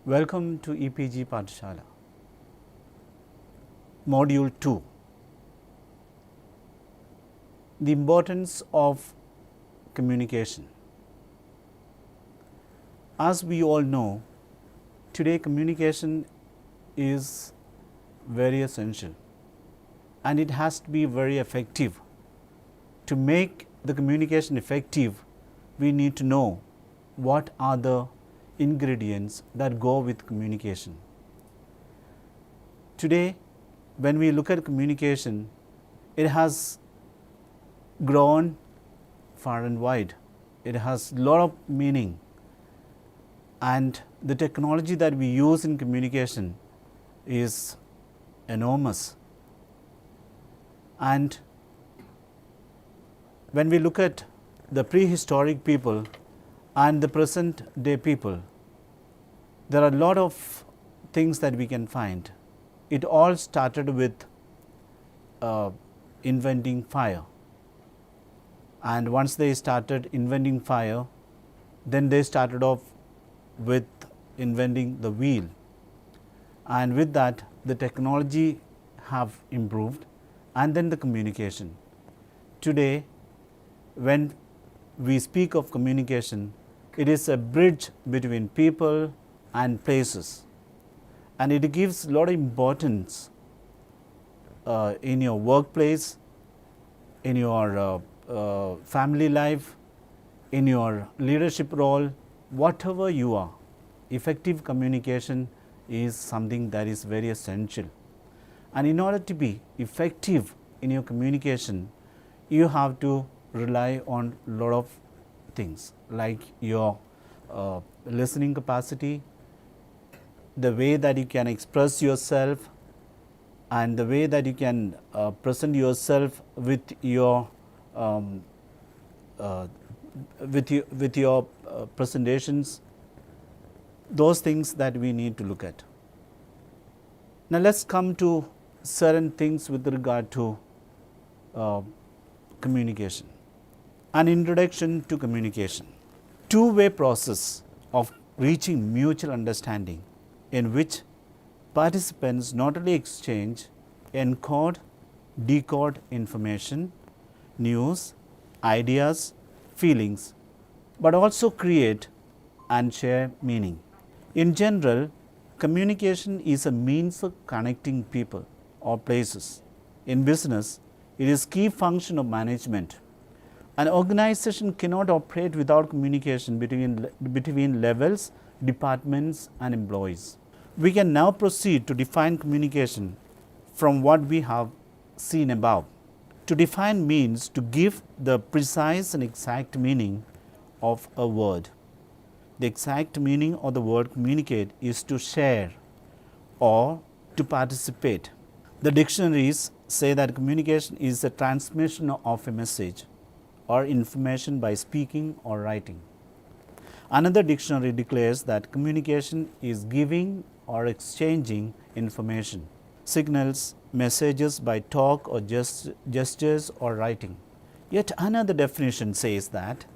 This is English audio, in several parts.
Welcome to EPG Pathshala, Module 2. The importance of communication. As we all know, today communication is very essential and it has to be very effective. To make the communication effective, we need to know what are the ingredients that go with communication. Today, when we look at communication, it has grown far and wide. It has a lot of meaning, and the technology that we use in communication is enormous. And when we look at the prehistoric people and the present day people, there are a lot of things that we can find. It all started with inventing fire. And once they started inventing fire, then they started off with inventing the wheel. And with that, the technology have improved, and then the communication. Today, when we speak of communication, it is a bridge between people and places, and it gives a lot of importance in your workplace, in your family life, in your leadership role, whatever you are. Effective communication is something that is very essential. And in order to be effective in your communication, you have to rely on a lot of things, like your listening capacity, the way that you can express yourself, and the way that you can present yourself with your presentations. Those things that we need to look at. Now let's come to certain things with regard to communication. An introduction to communication. Two-way process of reaching mutual understanding, in which participants not only exchange, encode, decode information, news, ideas, feelings, but also create and share meaning. In general, communication is a means of connecting people or places. In business, it is key function of management. An organization cannot operate without communication between levels, departments, and employees. We can now proceed to define communication from what we have seen above. To define means to give the precise and exact meaning of a word. The exact meaning of the word communicate is to share or to participate. The dictionaries say that communication is the transmission of a message or information by speaking or writing. Another dictionary declares that communication is giving or exchanging information, signals, messages by talk or gestures or writing. Yet another definition says that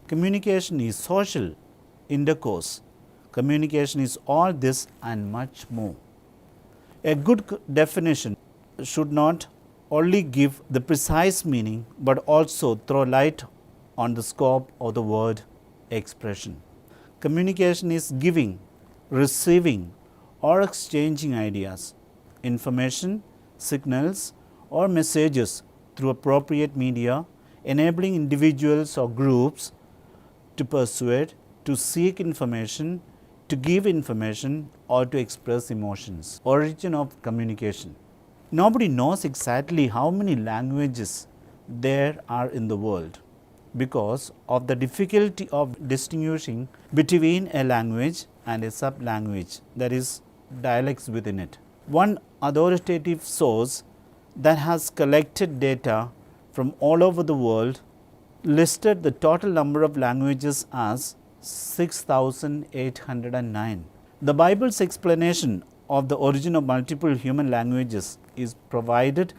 communication is social intercourse. Communication is all this and much more. A good definition should not only give the precise meaning, but also throw light on the scope of the word expression. Communication is giving, receiving, or exchanging ideas, information, signals, or messages through appropriate media, enabling individuals or groups to persuade, to seek information, to give information, or to express emotions. Origin of communication. Nobody knows exactly how many languages there are in the world because of the difficulty of distinguishing between a language and a sub-language, that is, dialects within it. One authoritative source that has collected data from all over the world listed the total number of languages as 6,809. The Bible's explanation of the origin of multiple human languages is provided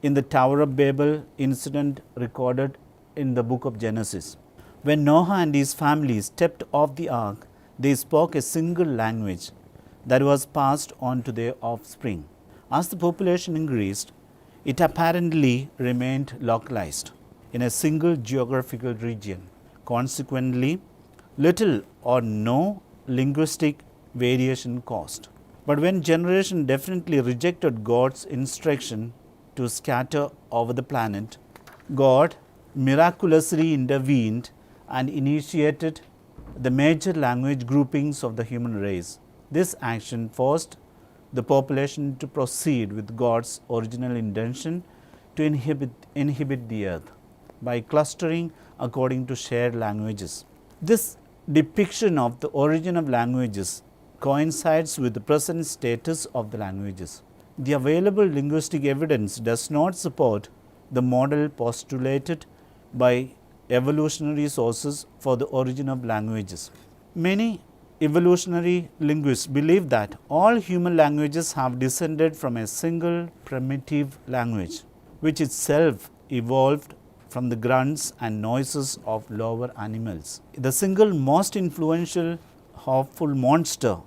in the Tower of Babel incident recorded in the book of Genesis. When Noah and his family stepped off the ark, They spoke a single language that was passed on to their offspring. As the population increased, it apparently remained localized in a single geographical region. Consequently, little or no linguistic variation caused. But when generation definitely rejected God's instruction to scatter over the planet, God miraculously intervened and initiated the major language groupings of the human race. This action forced the population to proceed with God's original intention to inhabit the earth by clustering according to shared languages. This depiction of the origin of languages coincides with the present status of the languages. The available linguistic evidence does not support the model postulated by evolutionary sources for the origin of languages. Many evolutionary linguists believe that all human languages have descended from a single primitive language, which itself evolved from the grunts and noises of lower animals. The single most influential hopeful monster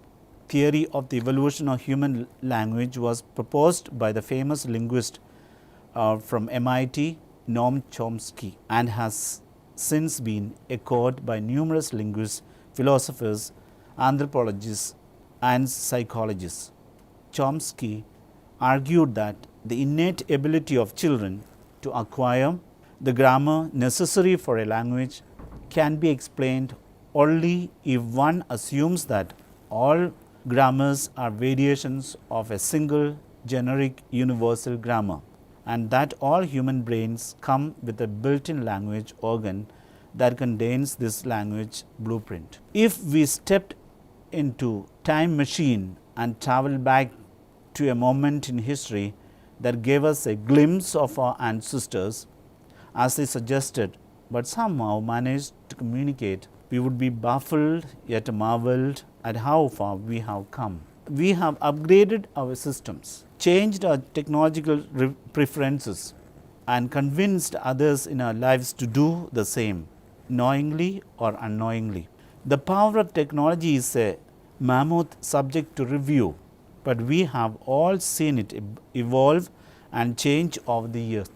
theory of the evolution of human language was proposed by the famous linguist from MIT, Noam Chomsky, and has since been echoed by numerous linguists, philosophers, anthropologists, and psychologists. Chomsky argued that the innate ability of children to acquire the grammar necessary for a language can be explained only if one assumes that all grammars are variations of a single generic universal grammar, and that all human brains come with a built-in language organ that contains this language blueprint. If we stepped into time machine and travel back to a moment in history that gave us a glimpse of our ancestors, as they suggested, but somehow managed to communicate, we would be baffled yet marveled at how far we have come. We have upgraded our systems, changed our technological preferences, and convinced others in our lives to do the same, knowingly or unknowingly. The power of technology is a mammoth subject to review, but we have all seen it evolve and change over the years,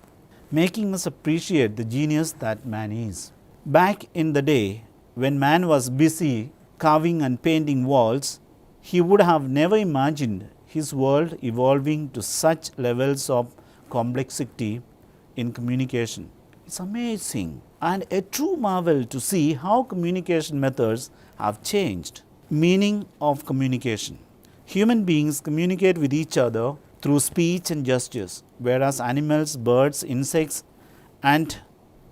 making us appreciate the genius that man is. Back in the day, when man was busy carving and painting walls, he would have never imagined his world evolving to such levels of complexity in communication. It's amazing and a true marvel to see how communication methods have changed. Meaning of communication. Human beings communicate with each other through speech and gestures, whereas animals, birds, insects, and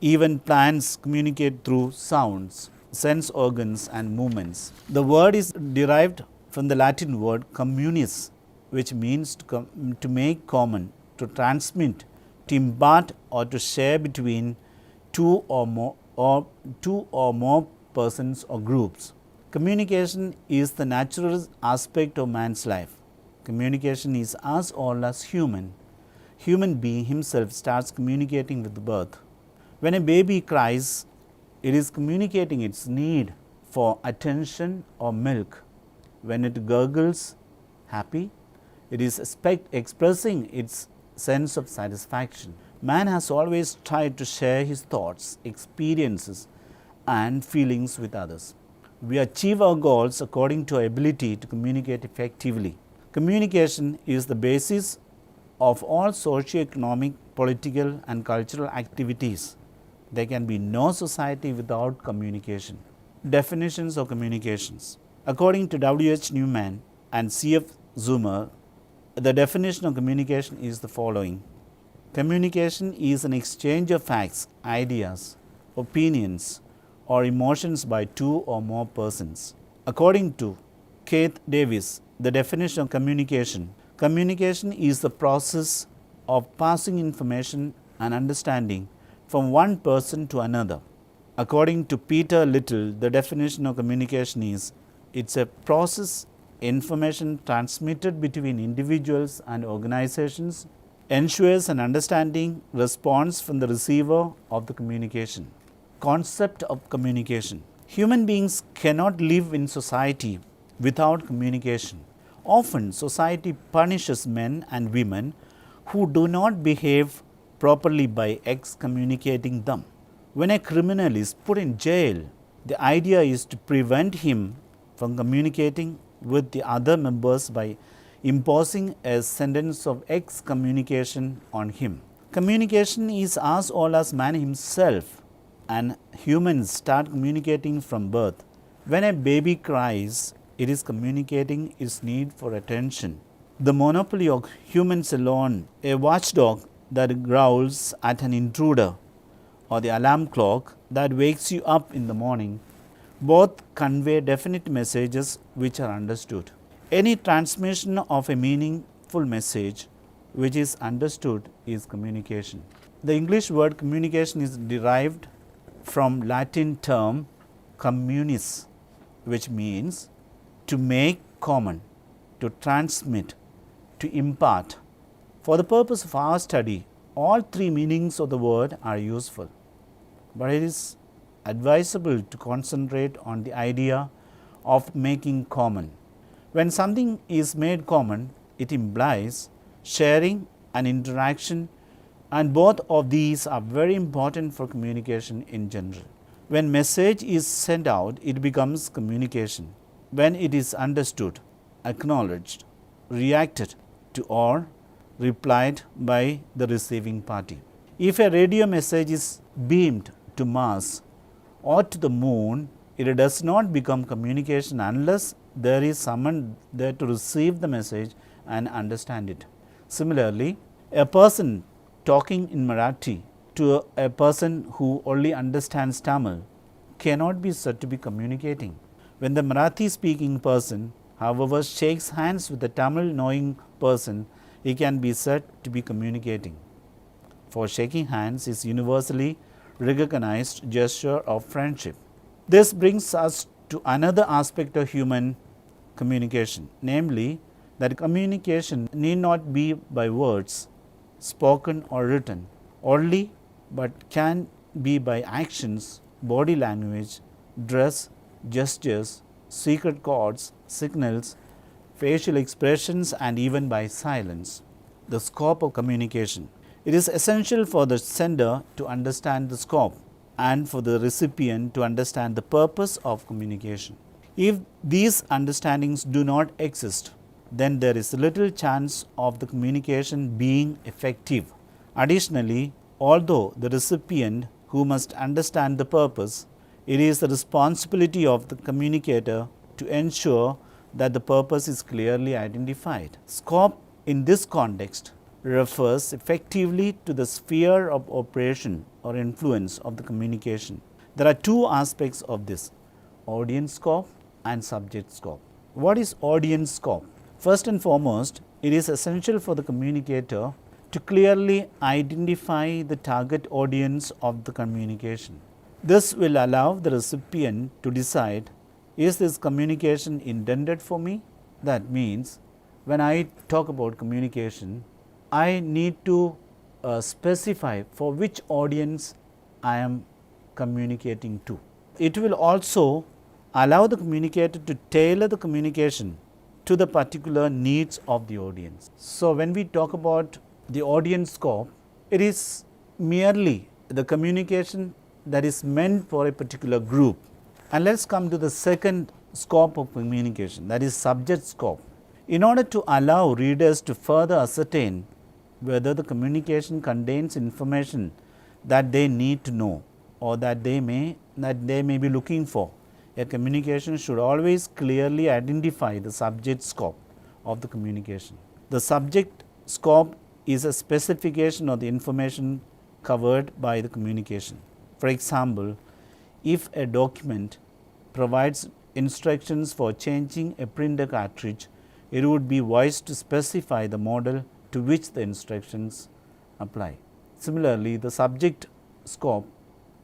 even plants communicate through sounds, sense organs, and movements. The word is derived from the Latin word communis, which means to make common, to transmit, to impart, or to share between two or more persons or groups. Communication is the natural aspect of man's life. Communication is as old as human. Human being himself starts communicating with birth. When a baby cries, it is communicating its need for attention or milk. When it gurgles, happy, it is expressing its sense of satisfaction. Man has always tried to share his thoughts, experiences, and feelings with others. We achieve our goals according to our ability to communicate effectively. Communication is the basis of all socio-economic, political, and cultural activities. There can be no society without communication. Definitions of communications. According to W.H. Newman and C.F. Zoomer, the definition of communication is the following. Communication is an exchange of facts, ideas, opinions, or emotions by two or more persons. According to Keith Davis, the definition of communication is the process of passing information and understanding from one person to another. According to Peter Little, the definition of communication is it's a process information transmitted between individuals and organizations ensures an understanding response from the receiver of the communication. Concept of communication. Human beings cannot live in society without communication. Often, society punishes men and women who do not behave properly by excommunicating them. When a criminal is put in jail, the idea is to prevent him from communicating with the other members by imposing a sentence of excommunication on him. Communication is as old as man himself, and humans start communicating from birth. When a baby cries, it is communicating its need for attention. The monopoly of humans alone, a watchdog that growls at an intruder, or the alarm clock that wakes you up in the morning, both convey definite messages which are understood. Any transmission of a meaningful message which is understood is communication. The English word communication is derived from Latin term communis, which means to make common, to transmit, to impart. For the purpose of our study, all three meanings of the word are useful, but it is advisable to concentrate on the idea of making common. When something is made common, it implies sharing and interaction, and both of these are very important for communication in general. When message is sent out, it becomes communication. When it is understood, acknowledged, reacted to, or replied by the receiving party. If a radio message is beamed to Mars or to the moon, it does not become communication unless there is someone there to receive the message and understand it. Similarly, a person talking in Marathi to a person who only understands Tamil cannot be said to be communicating. When the Marathi speaking person, however, shakes hands with the Tamil knowing person, he can be said to be communicating. For shaking hands is universally recognized gesture of friendship. This brings us to another aspect of human communication, namely that communication need not be by words, spoken or written only, but can be by actions, body language, dress, gestures, secret codes, signals, facial expressions, and even by silence. The scope of communication. It is essential for the sender to understand the scope and for the recipient to understand the purpose of communication. If these understandings do not exist, then there is little chance of the communication being effective. Additionally, although the recipient who must understand the purpose, it is the responsibility of the communicator to ensure that the purpose is clearly identified. Scope in this context refers effectively to the sphere of operation or influence of the communication. There are two aspects of this: audience scope and subject scope. What is audience scope? First and foremost, it is essential for the communicator to clearly identify the target audience of the communication. This will allow the recipient to decide, is this communication intended for me? That means, when I talk about communication, I need to specify for which audience I am communicating to. It will also allow the communicator to tailor the communication to the particular needs of the audience. So, when we talk about the audience scope, it is merely the communication that is meant for a particular group. And let us come to the second scope of communication, that is subject scope. In order to allow readers to further ascertain whether the communication contains information that they need to know or that they may be looking for, a communication should always clearly identify the subject scope of the communication. The subject scope is a specification of the information covered by the communication. For example, if a document provides instructions for changing a printer cartridge, it would be wise to specify the model to which the instructions apply. Similarly, the subject scope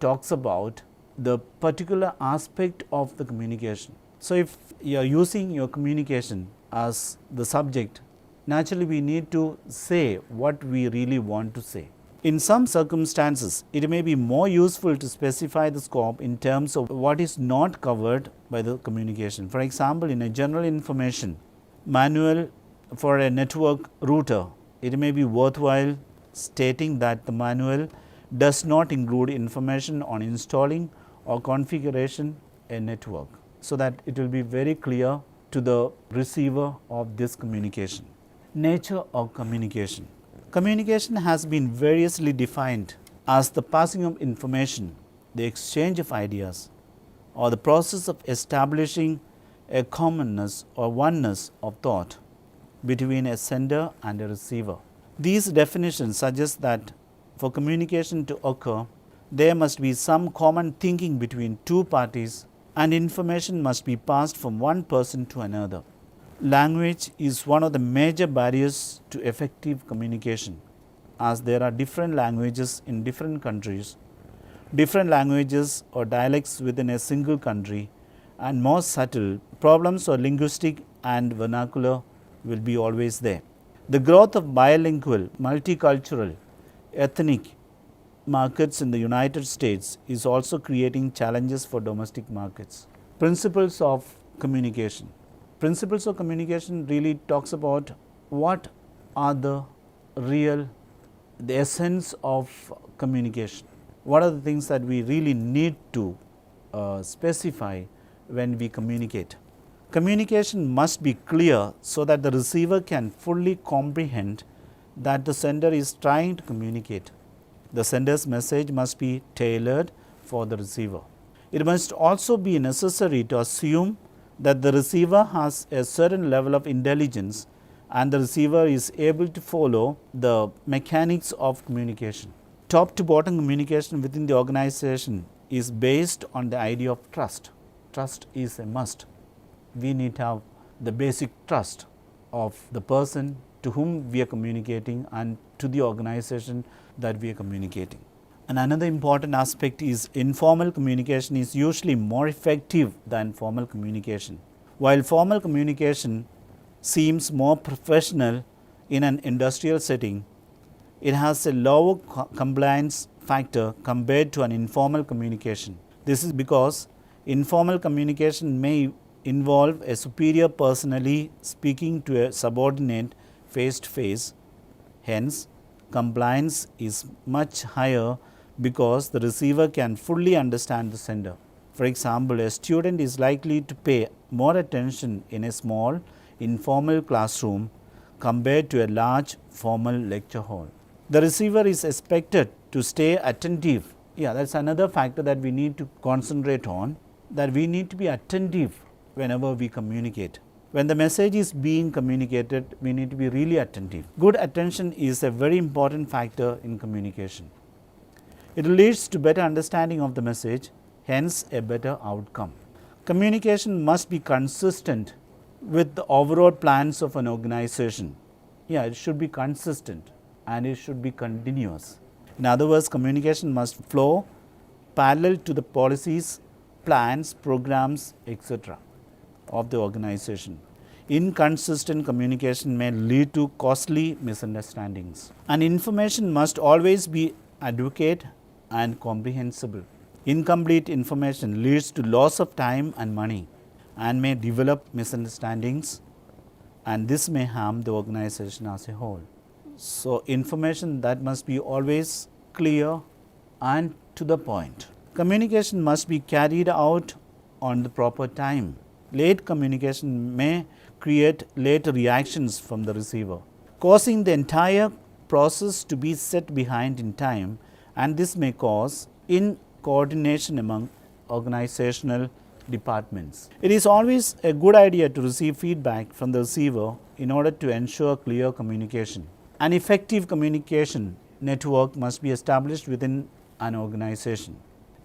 talks about the particular aspect of the communication. So, if you are using your communication as the subject, naturally we need to say what we really want to say. In some circumstances, it may be more useful to specify the scope in terms of what is not covered by the communication. For example, in a general information manual for a network router, it may be worthwhile stating that the manual does not include information on installing or configuration a network, so that it will be very clear to the receiver of this communication. Nature of communication. Communication has been variously defined as the passing of information, the exchange of ideas, or the process of establishing a commonness or oneness of thought between a sender and a receiver. These definitions suggest that for communication to occur, there must be some common thinking between two parties, and information must be passed from one person to another. Language is one of the major barriers to effective communication, as there are different languages in different countries, different languages or dialects within a single country, and more subtle problems or linguistic and vernacular will be always there. The growth of bilingual, multicultural, ethnic markets in the United States is also creating challenges for domestic markets. Principles of communication. Principles of communication really talks about what are the essence of communication. What are the things that we really need to specify when we communicate. Communication must be clear so that the receiver can fully comprehend that the sender is trying to communicate. The sender's message must be tailored for the receiver. It must also be necessary to assume that the receiver has a certain level of intelligence and the receiver is able to follow the mechanics of communication. Top to bottom communication within the organization is based on the idea of trust. Trust is a must. We need to have the basic trust of the person to whom we are communicating and to the organization that we are communicating. And another important aspect is informal communication is usually more effective than formal communication. While formal communication seems more professional in an industrial setting, it has a lower compliance factor compared to an informal communication. This is because informal communication may involve a superior personally speaking to a subordinate face to face. Hence, compliance is much higher because the receiver can fully understand the sender. For example, a student is likely to pay more attention in a small, informal classroom compared to a large, formal lecture hall. The receiver is expected to stay attentive. That's another factor that we need to concentrate on, that we need to be attentive whenever we communicate. When the message is being communicated, we need to be really attentive. Good attention is a very important factor in communication. It leads to better understanding of the message, hence a better outcome. Communication must be consistent with the overall plans of an organization. It should be consistent and it should be continuous. In other words, communication must flow parallel to the policies, plans, programs, etc. of the organization. Inconsistent communication may lead to costly misunderstandings. And information must always be adequate and comprehensible. Incomplete information leads to loss of time and money and may develop misunderstandings, and this may harm the organization as a whole. So, information that must be always clear and to the point. Communication must be carried out on the proper time. Late communication may create late reactions from the receiver, causing the entire process to be set behind in time, and this may cause incoordination among organizational departments. It is always a good idea to receive feedback from the receiver in order to ensure clear communication. An effective communication network must be established within an organization.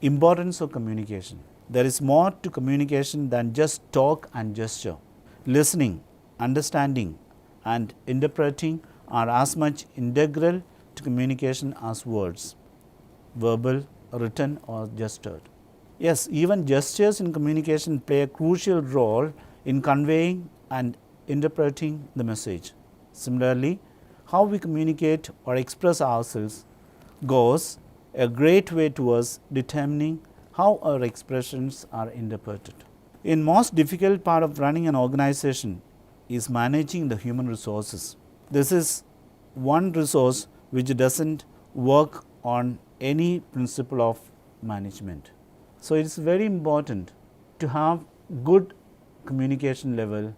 Importance of communication. There is more to communication than just talk and gesture. Listening, understanding, and interpreting are as much integral to communication as words, verbal, written, or gestured. Yes, even gestures in communication play a crucial role in conveying and interpreting the message. Similarly, how we communicate or express ourselves goes a great way towards determining how our expressions are interpreted. In most difficult part of running an organization is managing the human resources. This is one resource which doesn't work on any principle of management. So it is very important to have good communication level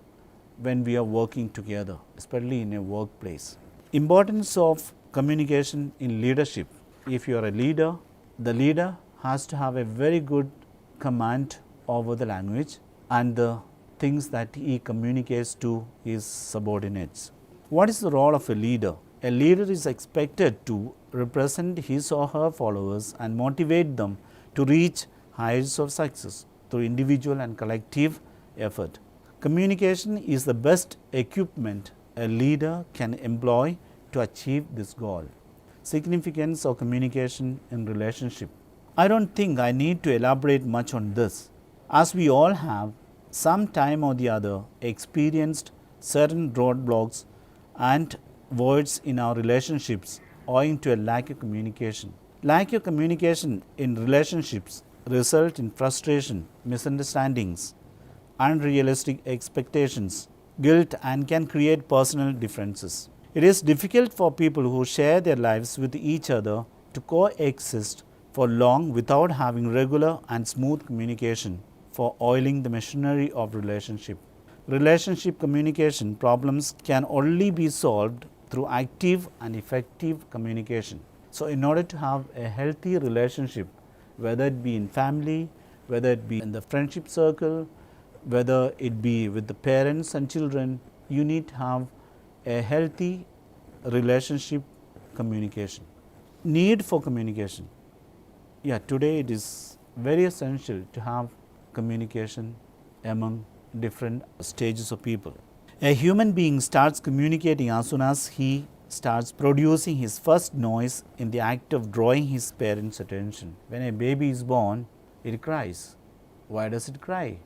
when we are working together, especially in a workplace. Importance of communication in leadership. If you are a leader, the leader has to have a very good command over the language and the things that he communicates to his subordinates. What is the role of a leader? A leader is expected to represent his or her followers and motivate them to reach heights of success through individual and collective effort. Communication is the best equipment a leader can employ to achieve this goal. Significance of communication in relationship. I don't think I need to elaborate much on this, as we all have some time or the other experienced certain roadblocks and voids in our relationships owing to a lack of communication. Lack of communication in relationships result in frustration, misunderstandings, unrealistic expectations, guilt, and can create personal differences. It is difficult for people who share their lives with each other to coexist for long without having regular and smooth communication for oiling the machinery of relationship. Relationship communication problems can only be solved through active and effective communication. So in order to have a healthy relationship, whether it be in family, whether it be in the friendship circle, whether it be with the parents and children, you need to have a healthy relationship communication. Need for communication. Today it is very essential to have communication among different stages of people. A human being starts communicating as soon as he starts producing his first noise in the act of drawing his parents' attention. When a baby is born, it cries. Why does it cry?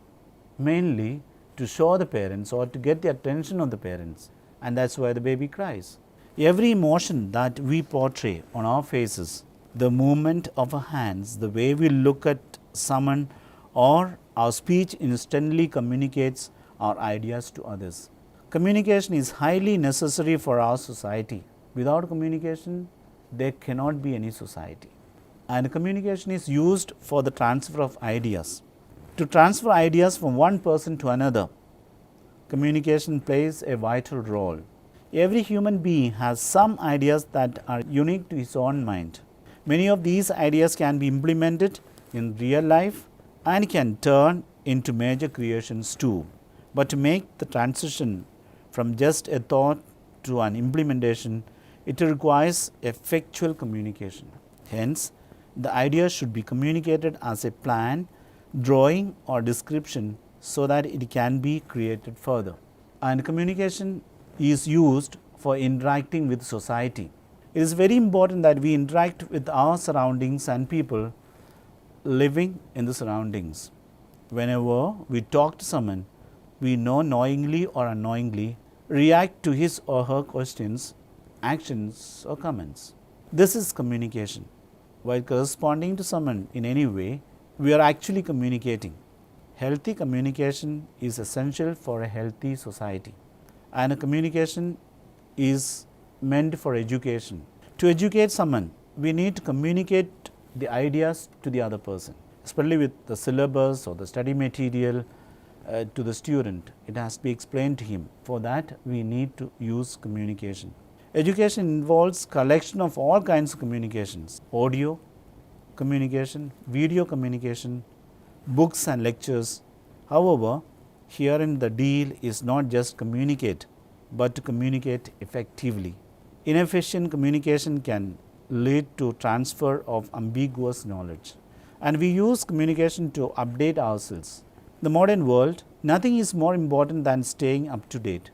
Mainly to show the parents or to get the attention of the parents, and that's why the baby cries. Every emotion that we portray on our faces, the movement of our hands, the way we look at someone, or our speech instantly communicates our ideas to others. Communication is highly necessary for our society. Without communication, there cannot be any society. And communication is used for the transfer of ideas. To transfer ideas from one person to another, communication plays a vital role. Every human being has some ideas that are unique to his own mind. Many of these ideas can be implemented in real life and can turn into major creations too. But to make the transition from just a thought to an implementation, it requires effectual communication. Hence, the idea should be communicated as a plan, drawing, or description so that it can be created further. And communication is used for interacting with society. It is very important that we interact with our surroundings and people living in the surroundings. Whenever we talk to someone, we know knowingly or unknowingly react to his or her questions, actions, or comments. This is communication. While corresponding to someone in any way, we are actually communicating. Healthy communication is essential for a healthy society, and communication is meant for education. To educate someone, we need to communicate the ideas to the other person, especially with the syllabus or the study material to the student. It has to be explained to him. For that, we need to use communication. Education involves collection of all kinds of communications: audio communication, video communication, books and lectures. However, herein the deal is not just communicate, but to communicate effectively. Inefficient communication can lead to transfer of ambiguous knowledge, and we use communication to update ourselves. In the modern world, nothing is more important than staying up to date.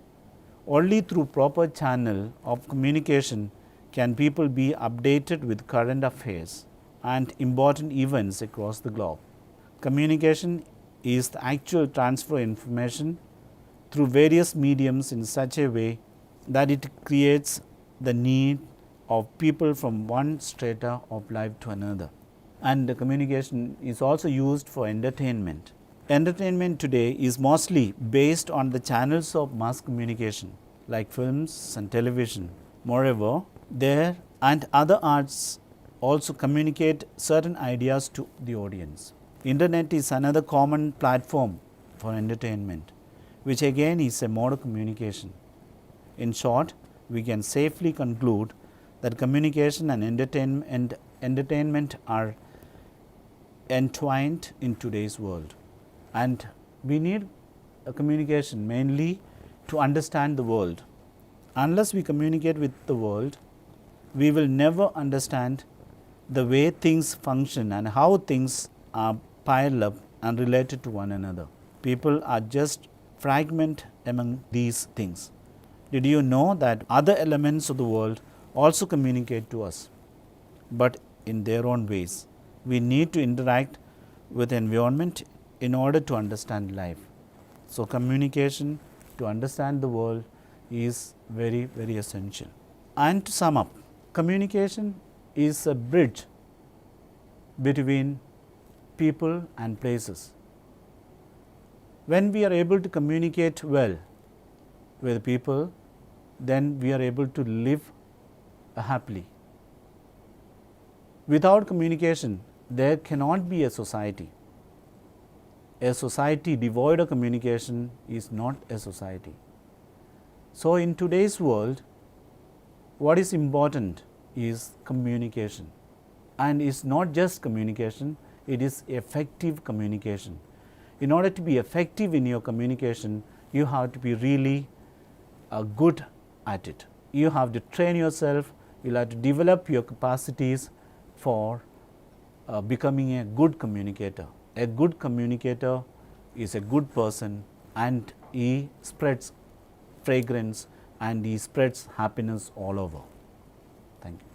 Only through proper channel of communication can people be updated with current affairs and important events across the globe. Communication is the actual transfer of information through various mediums in such a way that it creates the need of people from one strata of life to another. And the communication is also used for entertainment. Entertainment today is mostly based on the channels of mass communication like films and television. Moreover, there and other arts also communicate certain ideas to the audience. Internet is another common platform for entertainment, which again is a mode of communication. In short, we can safely conclude that communication and entertainment are entwined in today's world. And we need a communication mainly to understand the world. Unless we communicate with the world, we will never understand the way things function and how things are piled up and related to one another. People are just fragment among these things. Did you know that other elements of the world also communicate to us, but in their own ways? We need to interact with the environment in order to understand life. So communication to understand the world is very, very essential. And to sum up, communication is a bridge between people and places. When we are able to communicate well with people, then we are able to live happily. Without communication, there cannot be a society. A society devoid of communication is not a society. So in today's world, what is important is communication. And it's not just communication, it is effective communication. In order to be effective in your communication, you have to be really good at it. You have to train yourself, you have to develop your capacities for becoming a good communicator. A good communicator is a good person, and he spreads fragrance and he spreads happiness all over. Thank you.